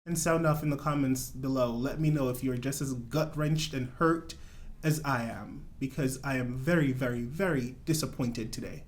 And sound off in the comments below. Let me know if you're just as gut-wrenched and hurt as I am, because I am very, very, very disappointed today.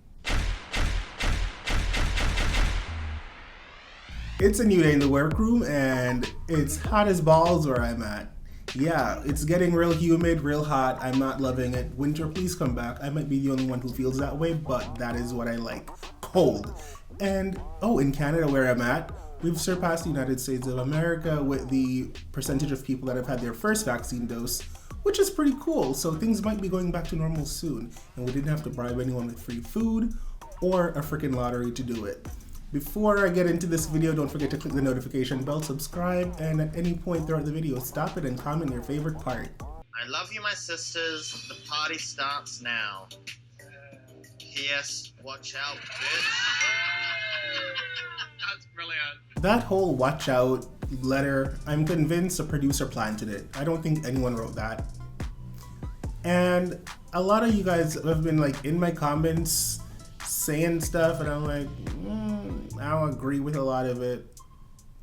It's a new day in the workroom, and it's hot as balls where I'm at. Yeah, it's getting real humid, real hot. I'm not loving it. Winter, please come back. I might be the only one who feels that way, but that is what I like. Cold. And, oh, in Canada where I'm at, we've surpassed the United States of America with the percentage of people that have had their first vaccine dose, which is pretty cool. So things might be going back to normal soon. And we didn't have to bribe anyone with free food or a freaking lottery to do it. Before I get into this video, don't forget to click the notification bell, subscribe, and at any point throughout the video, stop it and comment your favorite part. I love you, my sisters. The party starts now. P.S. Watch out, bitch. That's brilliant. That whole watch out letter, I'm convinced a producer planted it. I don't think anyone wrote that. And a lot of you guys have been like in my comments saying stuff, and I'm like, I don't agree with a lot of it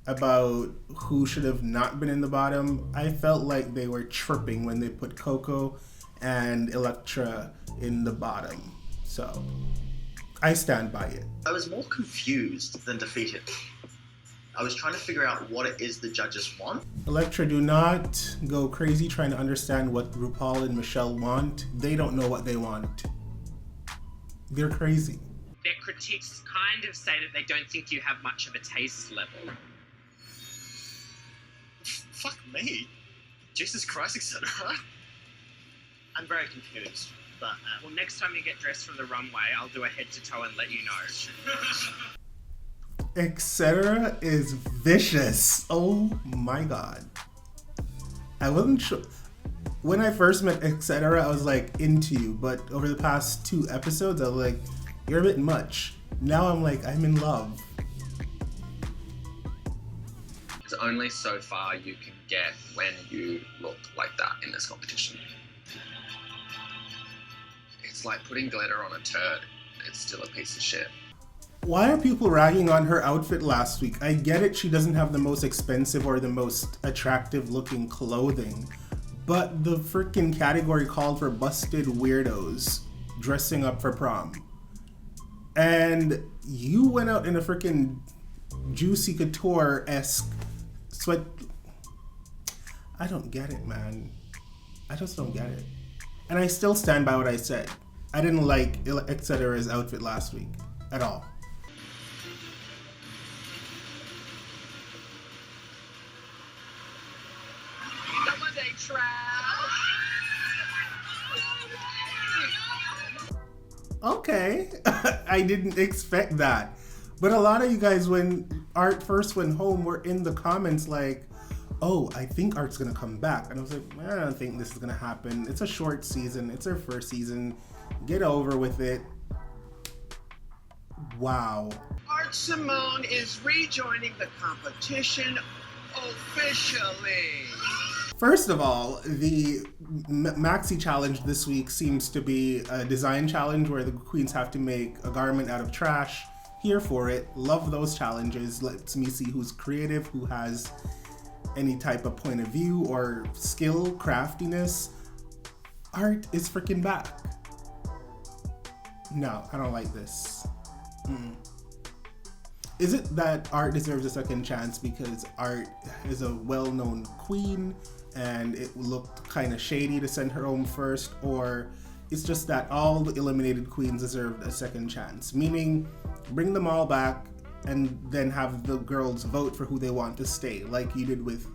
about who should have not been in the bottom. I felt like they were tripping when they put Coco and Electra in the bottom. So I stand by it. I was more confused than defeated. I was trying to figure out what it is the judges want. Electra, do not go crazy trying to understand what RuPaul and Michelle want. They don't know what they want. They're crazy. Their critiques kind of say that they don't think you have much of a taste level. Fuck me. Jesus Christ, etc. I'm very confused, but... Well, next time you get dressed for the runway, I'll do a head-to-toe and let you know. Etc. is vicious. Oh my god. I wasn't sure. When I first met Etc., I was like into you, but over the past 2 episodes, I was like, you're a bit much. Now I'm like, I'm in love. There's only so far you can get when you look like that in this competition. It's like putting glitter on a turd. It's still a piece of shit. Why are people ragging on her outfit last week? I get it, she doesn't have the most expensive or the most attractive looking clothing, but the freaking category called for busted weirdos dressing up for prom. And you went out in a freaking Juicy Couture-esque sweat. I don't get it, man. I just don't get it. And I still stand by what I said. I didn't like Etc's outfit last week at all. Okay, I didn't expect that. But a lot of you guys, when Art first went home, were in the comments like, oh, I think Art's gonna come back. And I was like, I don't think this is gonna happen. It's a short season, it's her first season. Get over with it. Wow. Art Simone is rejoining the competition officially. First of all, the Maxi challenge this week seems to be a design challenge where the queens have to make a garment out of trash. Here for it. Love those challenges. Lets me see who's creative, who has any type of point of view or skill, craftiness. Art is freaking back. No, I don't like this. Is it that Art deserves a second chance because Art is a well-known queen and it looked kind of shady to send her home first, or it's just that all the eliminated queens deserved a second chance? Meaning, bring them all back and then have the girls vote for who they want to stay, like you did with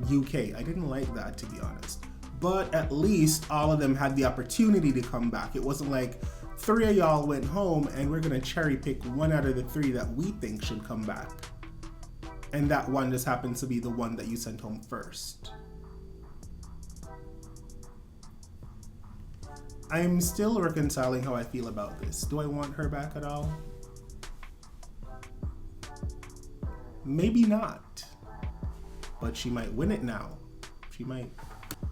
UK. I didn't like that, to be honest. But at least all of them had the opportunity to come back. It wasn't like 3 of y'all went home and we're gonna cherry pick 1 out of the 3 that we think should come back. And that one just happens to be the one that you sent home first. I'm still reconciling how I feel about this. Do I want her back at all? Maybe not. But she might win it now. She might.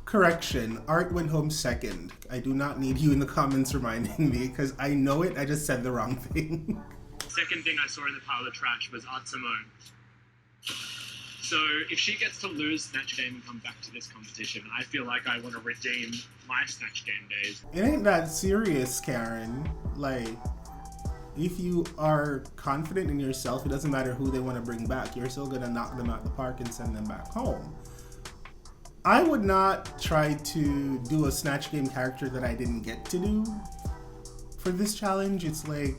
Correction, Art went home second. I do not need you in the comments reminding me because I know it, I just said the wrong thing. Second thing I saw in the pile of trash was Art Simone. So if she gets to lose Snatch Game and come back to this competition, I feel like I want to redeem my Snatch Game days. It ain't that serious, Karen. Like, if you are confident in yourself, it doesn't matter who they want to bring back. You're still going to knock them out the park and send them back home. I would not try to do a Snatch Game character that I didn't get to do for this challenge. It's like,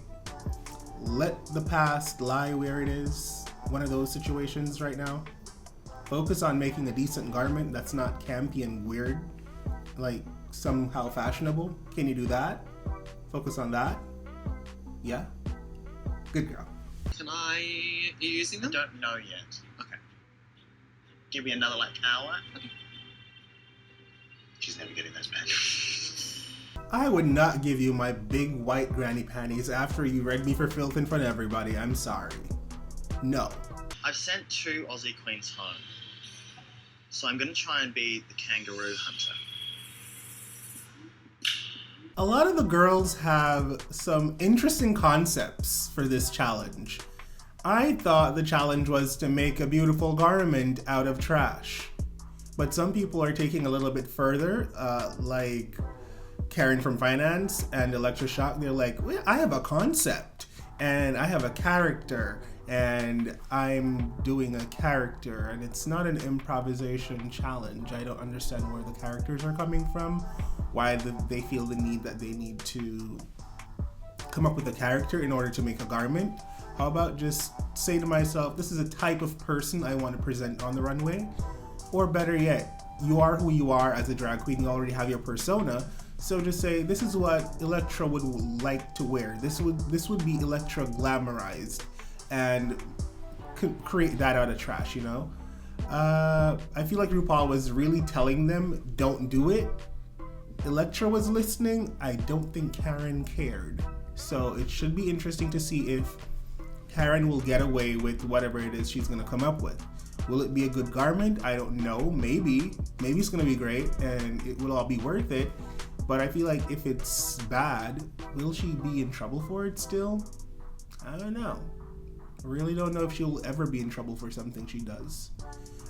let the past lie where it is. One of those situations right now. Focus on making a decent garment that's not campy and weird, like somehow fashionable. Can you do that? Focus on that. Yeah? Good girl. Can I... Are you using them? Don't know yet. Okay. Give me another hour. Okay. She's never getting those panties. I would not give you my big white granny panties after you read me for filth in front of everybody. I'm sorry. No. I've sent 2 Aussie queens home. So I'm gonna try and be the kangaroo hunter. A lot of the girls have some interesting concepts for this challenge. I thought the challenge was to make a beautiful garment out of trash. But some people are taking a little bit further, like Karen from Finance and Electroshock. They're like, well, I have a concept and I have a character and I'm doing a character, and it's not an improvisation challenge. I don't understand where the characters are coming from, why they feel the need that they need to come up with a character in order to make a garment. How about just say to myself, this is a type of person I want to present on the runway? Or better yet, you are who you are as a drag queen, you already have your persona, so just say, this is what Elektra would like to wear. This would be Elektra glamorized, and create that out of trash, you know? I feel like RuPaul was really telling them, don't do it. Elektra was listening. I don't think Karen cared. So it should be interesting to see if Karen will get away with whatever it is she's gonna come up with. Will it be a good garment? I don't know. Maybe it's gonna be great and it will all be worth it. But I feel like if it's bad, will she be in trouble for it still? I don't know. I really don't know if she'll ever be in trouble for something she does.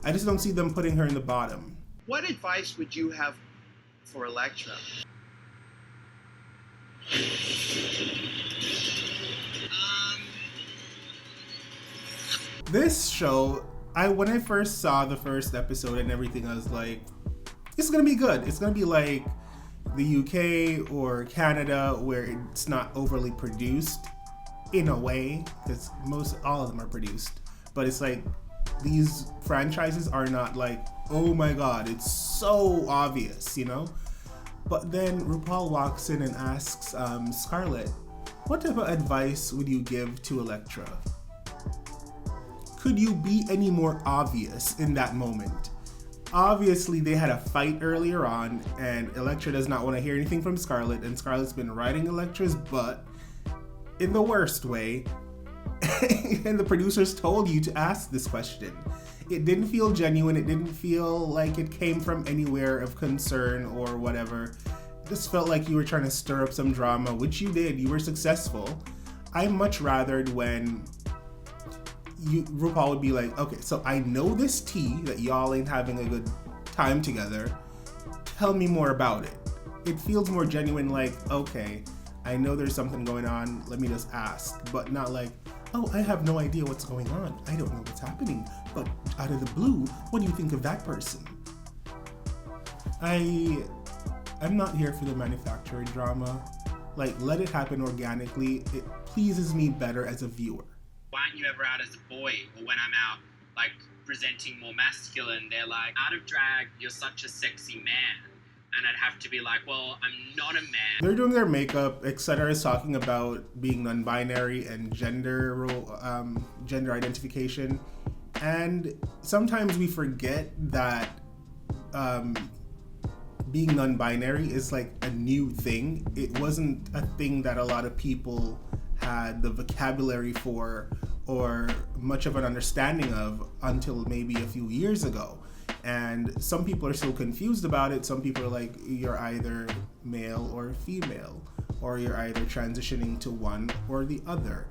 I just don't see them putting her in the bottom. What advice would you have for Elektra? This show, when I first saw the first episode and everything, I was like, it's gonna be good. It's gonna be like the UK or Canada, where it's not overly produced in a way, because all of them are produced. But it's like, these franchises are not like, oh my god, it's so obvious, you know? But then RuPaul walks in and asks Scarlett, what type of advice would you give to Elektra? Could you be any more obvious in that moment? Obviously, they had a fight earlier on, and Elektra does not want to hear anything from Scarlett, and Scarlett's been riding Elektra's butt in the worst way. And the producers told you to ask this question. It didn't feel genuine. It didn't feel like it came from anywhere of concern or whatever. It just felt like you were trying to stir up some drama, which you did. You were successful. I much rathered when RuPaul would be like, okay, so I know this tea that y'all ain't having a good time together. Tell me more about it. It feels more genuine, like, okay, I know there's something going on, let me just ask. But not like, oh, I have no idea what's going on. I don't know what's happening. But out of the blue, what do you think of that person? I'm not here for the manufacturing drama. Like, let it happen organically. It pleases me better as a viewer. Why aren't you ever out as a boy? Or when I'm out, like, presenting more masculine, they're like, out of drag, you're such a sexy man. And I'd have to be like, well, I'm not a man. They're doing their makeup, etc. is talking about being non-binary and gender identification. And sometimes we forget that being non-binary is like a new thing. It wasn't a thing that a lot of people had the vocabulary for or much of an understanding of until maybe a few years ago. And some people are still confused about it. Some people are like, you're either male or female, or you're either transitioning to one or the other.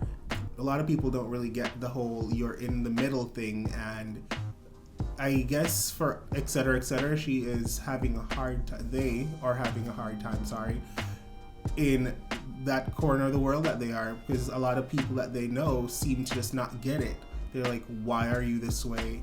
A lot of people don't really get the whole you're in the middle thing, and I guess for etc., she is having a hard time. They are having a hard time, in that corner of the world that they are, because a lot of people that they know seem to just not get it. They're like, why are you this way?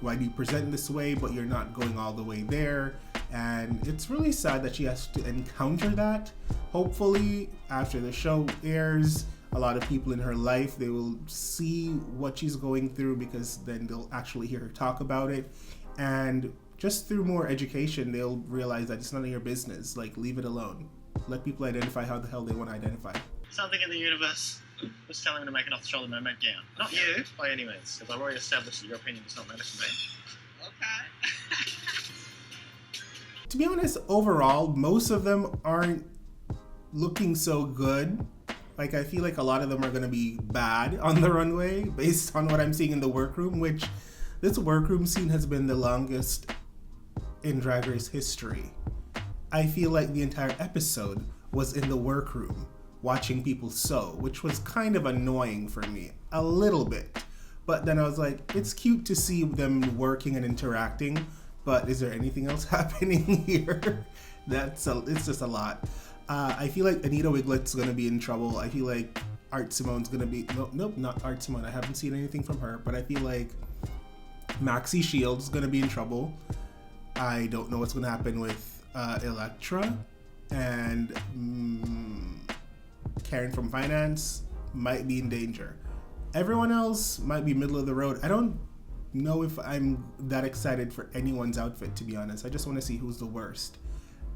Why do you present this way, but you're not going all the way there? And it's really sad that she has to encounter that. Hopefully, after the show airs, a lot of people in her life, they will see what she's going through, because then they'll actually hear her talk about it. And just through more education, they'll realize that it's none of your business. Like, leave it alone. Let people identify how the hell they want to identify. Something in the universe was telling me to make an off-the-shoulder mermaid gown. Not you, by any means, because I've already established that your opinion does not matter to me. Okay. To be honest, overall, most of them aren't looking so good. Like, I feel like a lot of them are going to be bad on the runway based on what I'm seeing in the workroom, which this workroom scene has been the longest in Drag Race history. I feel like the entire episode was in the workroom watching people sew, which was kind of annoying for me, a little bit. But then I was like, it's cute to see them working and interacting, but is there anything else happening here? It's just a lot. I feel like Anita Wigl'it's gonna be in trouble. I feel like Art Simone's gonna be, nope, not Art Simone. I haven't seen anything from her, but I feel like Maxi Shield's gonna be in trouble. I don't know what's gonna happen with Electra, and Karen from Finance might be in danger. Everyone else might be middle of the road. I don't know if I'm that excited for anyone's outfit, to be honest. I just want to see who's the worst.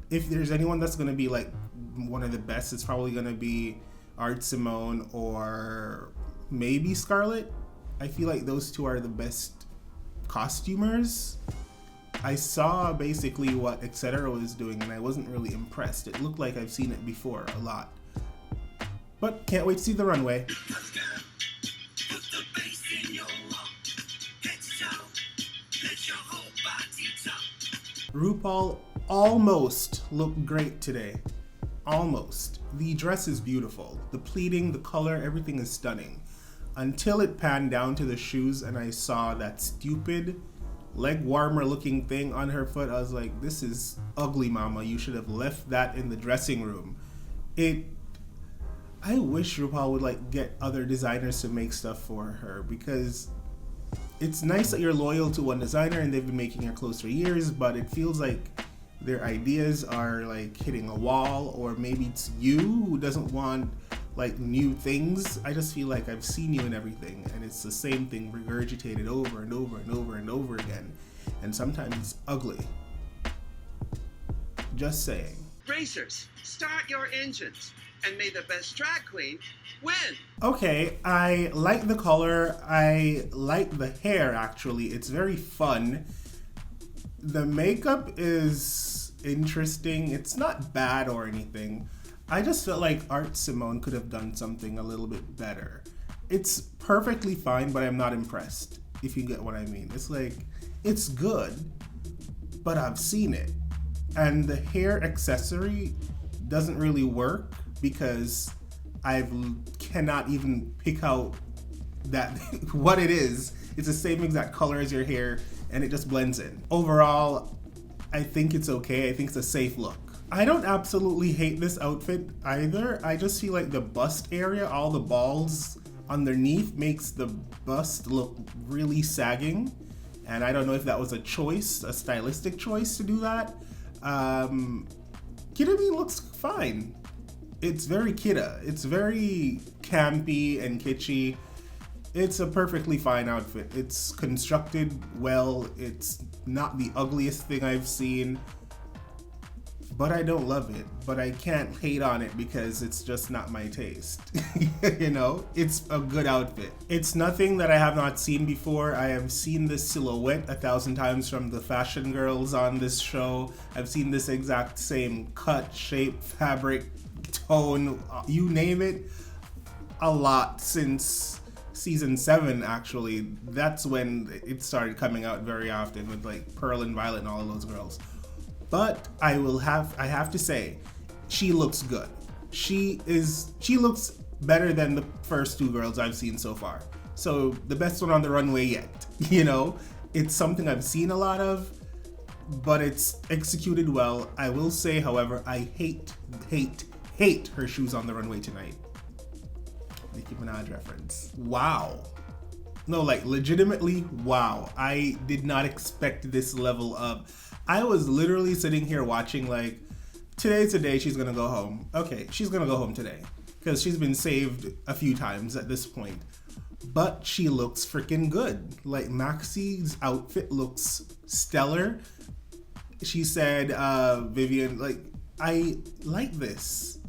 If there's anyone that's going to be like one of the best, it's probably going to be Art Simone or maybe Scarlett. I feel like those two are the best costumers. I saw basically what etc. was doing, and I wasn't really impressed. It looked like I've seen it before a lot. But can't wait to see the runway. RuPaul almost looked great today. Almost. The dress is beautiful. The pleating, the color, everything is stunning. Until it panned down to the shoes and I saw that stupid leg warmer looking thing on her foot, I was like, this is ugly, mama. You should have left that in the dressing room. I wish RuPaul would like get other designers to make stuff for her, because it's nice that you're loyal to one designer and they've been making your clothes for years, but it feels like their ideas are like hitting a wall, or maybe it's you who doesn't want like new things. I just feel like I've seen you in everything and it's the same thing regurgitated over and over and over and over again, and sometimes it's ugly. Just saying. Racers, start your engines, and may the best drag queen win. Okay, I like the color. I like the hair, actually. It's very fun. The makeup is interesting. It's not bad or anything. I just felt like Art Simone could have done something a little bit better. It's perfectly fine, but I'm not impressed, if you get what I mean. It's like, it's good, but I've seen it. And the hair accessory doesn't really work because I cannot even pick out that what it is. It's the same exact color as your hair and it just blends in. Overall, I think it's okay. I think it's a safe look. I don't absolutely hate this outfit either. I just feel like the bust area, all the balls underneath, makes the bust look really sagging. And I don't know if that was a choice, a stylistic choice to do that. Kidami looks fine. It's very kidda. It's very campy and kitschy. It's a perfectly fine outfit. It's constructed well. It's not the ugliest thing I've seen, but I don't love it. But I can't hate on it because it's just not my taste. You know, it's a good outfit. It's nothing that I have not seen before. I have seen this silhouette 1,000 times from the fashion girls on this show. I've seen this exact same cut, shape, fabric, tone, you name it, a lot since season 7, actually. That's when it started coming out very often with like Pearl and Violet and all of those girls. But I have to say, she looks good. She looks better than the first 2 girls I've seen so far. So the best one on the runway yet, you know? It's something I've seen a lot of, but it's executed well. I will say, however, I hate her shoes on the runway tonight. Nicki Minaj reference. Wow. No, like legitimately, wow. I did not expect this level of... I was literally sitting here watching like, today's the day she's gonna go home. Okay, she's gonna go home today because she's been saved a few times at this point. But she looks freaking good. Like Maxi's outfit looks stellar. She said, Vivian, like, I like this.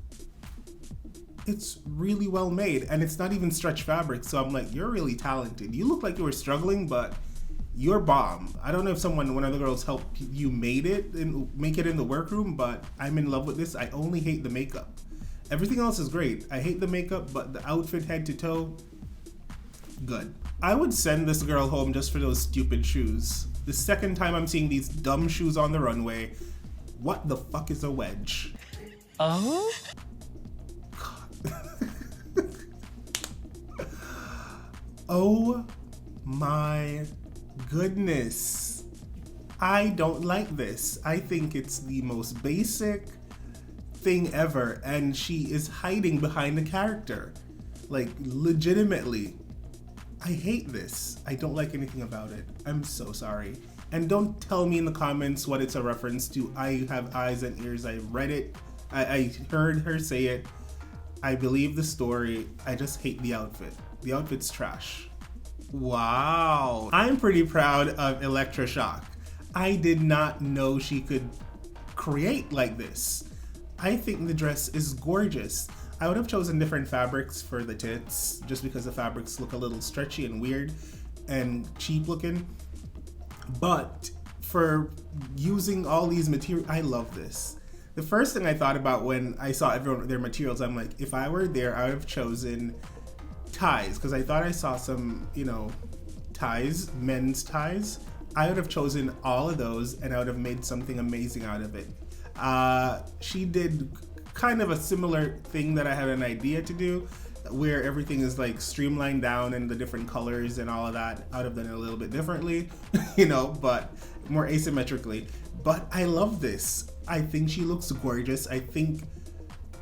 It's really well made, and it's not even stretch fabric, so I'm like, you're really talented. You look like you were struggling, but you're bomb. I don't know if one of the girls helped you make it in the workroom, but I'm in love with this. I only hate the makeup. Everything else is great. I hate the makeup, but the outfit head to toe, good. I would send this girl home just for those stupid shoes. The second time I'm seeing these dumb shoes on the runway, what the fuck is a wedge? Oh? Oh my goodness. I don't like this. I think it's the most basic thing ever, and she is hiding behind the character. Like, legitimately. I hate this. I don't like anything about it. I'm so sorry. And don't tell me in the comments what it's a reference to. I have eyes and ears. I read it. I heard her say it. I believe the story. I just hate the outfit. The outfit's trash. Wow. I'm pretty proud of Electroshock. I did not know she could create like this. I think the dress is gorgeous. I would have chosen different fabrics for the tits just because the fabrics look a little stretchy and weird and cheap looking. But for using all these materials, I love this. The first thing I thought about when I saw everyone with their materials, I'm like, if I were there, I would have chosen ties, because I thought I saw some, ties, men's ties. I would have chosen all of those and I would have made something amazing out of it. She did kind of a similar thing that I had an idea to do, where everything is like streamlined down and the different colors and all of that. I would have done it a little bit differently, but more asymmetrically. But I love this. I think she looks gorgeous. I think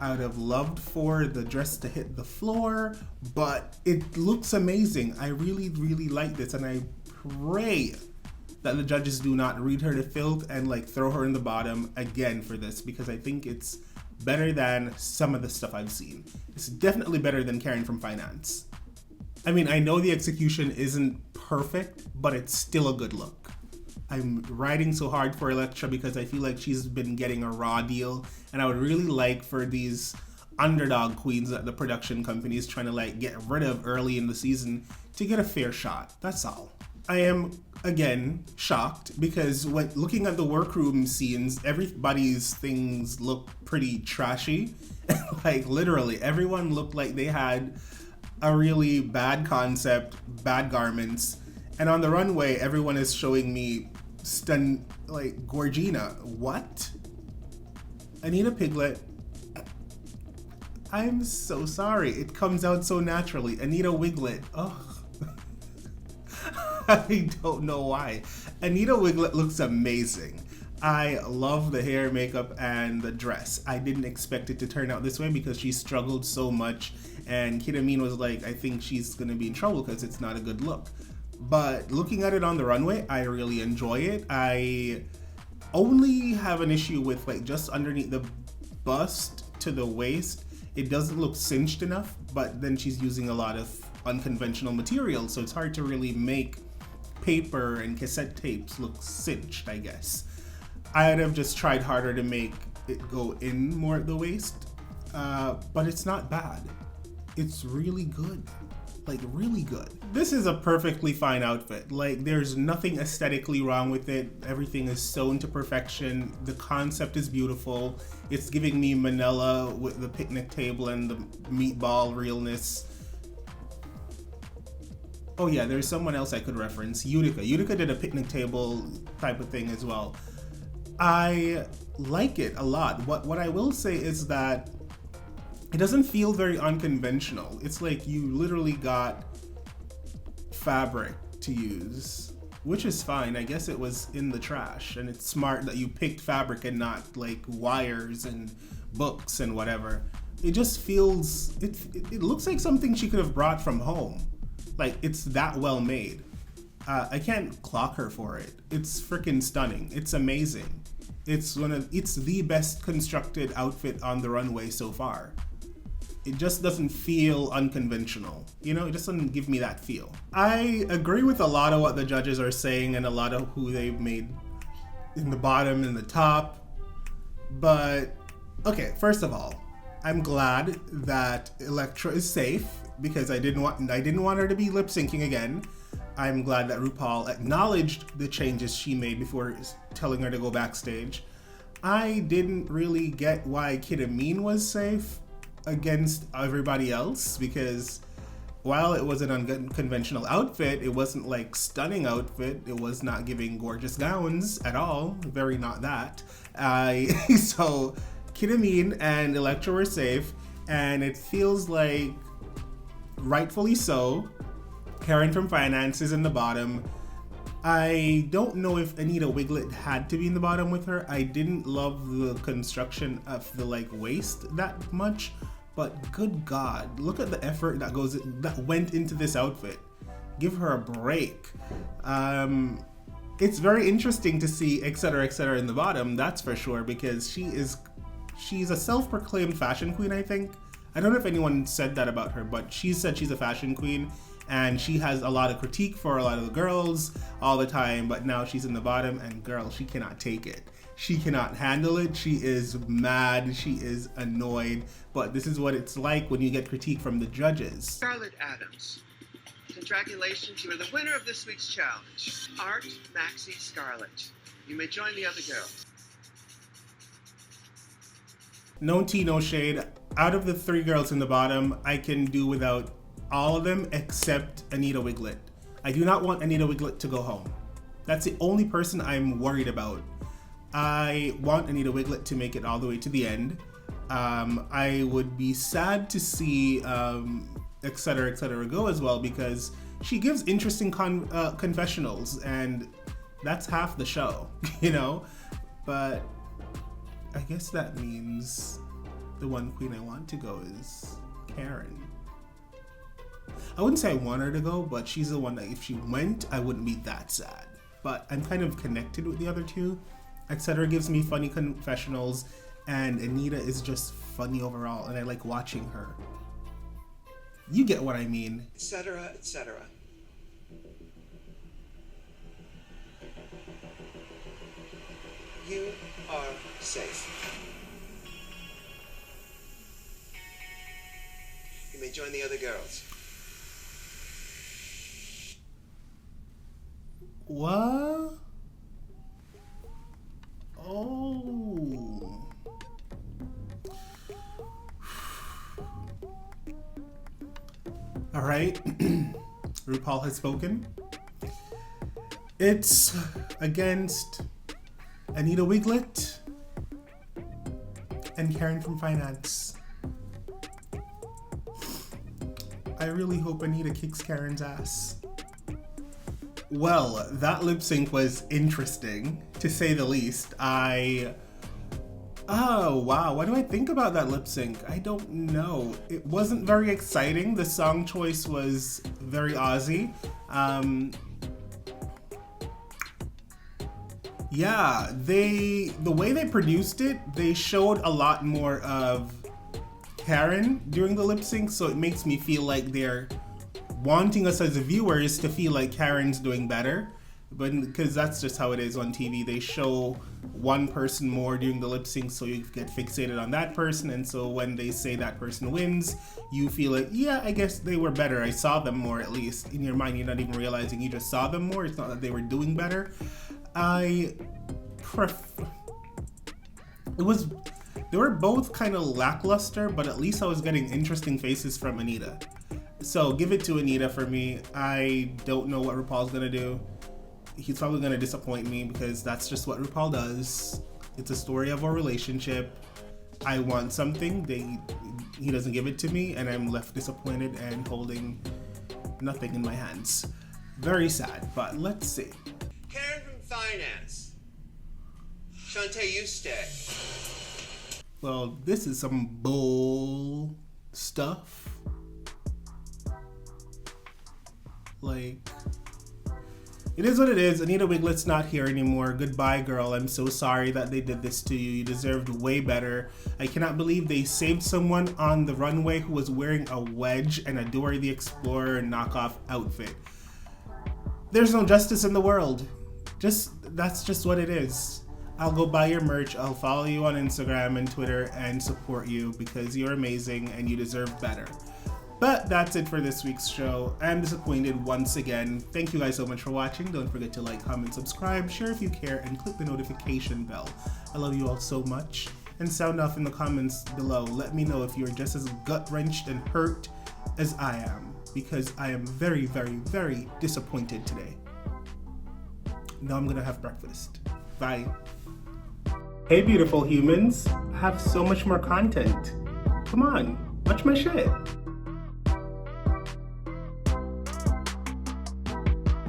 I would have loved for the dress to hit the floor, but it looks amazing. I really, really like this, and I pray that the judges do not read her to filth and like throw her in the bottom again for this, because I think it's better than some of the stuff I've seen. It's definitely better than Karen from Finance. I mean, I know the execution isn't perfect, but it's still a good look. I'm riding so hard for Elektra because I feel like she's been getting a raw deal, and I would really like for these underdog queens that the production company is trying to like get rid of early in the season to get a fair shot. That's all. I am, again, shocked because when looking at the workroom scenes, everybody's things look pretty trashy. Like literally, everyone looked like they had a really bad concept, bad garments. And on the runway, everyone is showing me like Gorgina. What? Anita Piglet. I'm so sorry. It comes out so naturally. Anita Wiglet. Ugh. I don't know why. Anita Wiglet looks amazing. I love the hair, makeup, and the dress. I didn't expect it to turn out this way because she struggled so much, and Kid Amin was like, I think she's gonna be in trouble because it's not a good look. But looking at it on the runway, I really enjoy it. I only have an issue with like just underneath the bust to the waist. It doesn't look cinched enough, but then she's using a lot of unconventional material, so it's hard to really make paper and cassette tapes look cinched, I guess. I'd have just tried harder to make it go in more at the waist, but it's not bad. It's really good. Like really good. This is a perfectly fine outfit. Like there's nothing aesthetically wrong with it. Everything is sewn to perfection. The concept is beautiful. It's giving me Manila with the picnic table and the meatball realness. Oh yeah, there's someone else I could reference. Utica. Utica did a picnic table type of thing as well. I like it a lot. What I will say is that it doesn't feel very unconventional. It's like you literally got fabric to use. which is fine. I guess it was in the trash, and it's smart that you picked fabric and not like wires and books and whatever. It just feels, it looks like something she could have brought from home. Like, it's that well made. I can't clock her for it. It's freaking stunning. It's amazing. It's the best constructed outfit on the runway so far. It just doesn't feel unconventional. You know, it just doesn't give me that feel. I agree with a lot of what the judges are saying and a lot of who they've made in the bottom and the top. But, okay, first of all, I'm glad that Elektra is safe because I didn't want her to be lip syncing again. I'm glad that RuPaul acknowledged the changes she made before telling her to go backstage. I didn't really get why Kid Amin was safe against everybody else, because while it was an unconventional outfit, it wasn't like stunning outfit. It was not giving gorgeous gowns at all. Very not that. So Kid Amin and Elektra were safe, and it feels like rightfully so. Karen from Finance is in the bottom. I don't know if Anita Wiglet had to be in the bottom with her. I didn't love the construction of the like waist that much, but good God, look at the effort that went into this outfit. Give her a break. It's very interesting to see etc in the bottom, that's for sure, because she's a self-proclaimed fashion queen, I think. I don't know if anyone said that about her, but she said she's a fashion queen. And she has a lot of critique for a lot of the girls all the time, but now she's in the bottom, and girl, she cannot take it. She cannot handle it. She is mad. She is annoyed. But this is what it's like when you get critique from the judges. Scarlett Adams, congratulations, you are the winner of this week's challenge. Art, Maxie, Scarlett. You may join the other girls. No tea, no shade. Out of the 3 girls in the bottom, I can do without all of them except Anita Wiglet. I do not want Anita Wiglet to go home. That's the only person I'm worried about. I want Anita Wiglet to make it all the way to the end. I would be sad to see etc go as well, because she gives interesting confessionals, and that's half the show, you know? But I guess that means the one queen I want to go is Karen. I wouldn't say I want her to go, but she's the one that if she went, I wouldn't be that sad. But I'm kind of connected with the other two. Etc. gives me funny confessionals, and Anita is just funny overall, and I like watching her. You get what I mean. Etc. etc. You are safe. You may join the other girls. What? Oh. All right. RuPaul has spoken. It's against Anita Wiglet and Karen from Finance. I really hope Anita kicks Karen's ass. Well, that lip sync was interesting, to say the least. Oh, wow. What do I think about that lip sync? I don't know. It wasn't very exciting. The song choice was very Aussie. Yeah, the way they produced it, they showed a lot more of Karen during the lip sync, so it makes me feel like they're wanting us as viewers to feel like Karen's doing better, but because that's just how it is on TV. They show one person more during the lip sync, so you get fixated on that person, and so when they say that person wins, you feel like, yeah, I guess they were better. I saw them more, at least. In your mind, you're not even realizing you just saw them more. It's not that they were doing better. They were both kind of lackluster, but at least I was getting interesting faces from Anita. So give it to Anita for me. I don't know what RuPaul's gonna do. He's probably gonna disappoint me because that's just what RuPaul does. It's a story of a relationship. I want something, he doesn't give it to me, and I'm left disappointed and holding nothing in my hands. Very sad, but let's see. Karen from Finance. Shantae, you stay. Well, this is some bull stuff. Like, it is what it is. Anita Wigl'it's not here anymore. Goodbye, girl. I'm so sorry that they did this to you. You deserved way better. I cannot believe they saved someone on the runway who was wearing a wedge and a Dora the Explorer knockoff outfit. There's no justice in the world. That's just what it is. I'll go buy your merch. I'll follow you on Instagram and Twitter and support you because you're amazing and you deserve better. But that's it for this week's show. I'm disappointed once again. Thank you guys so much for watching. Don't forget to like, comment, subscribe, share if you care, and click the notification bell. I love you all so much. And sound off in the comments below. Let me know if you're just as gut-wrenched and hurt as I am, because I am very, very, very disappointed today. Now I'm gonna have breakfast. Bye. Hey beautiful humans, I have so much more content. Come on, watch my shit.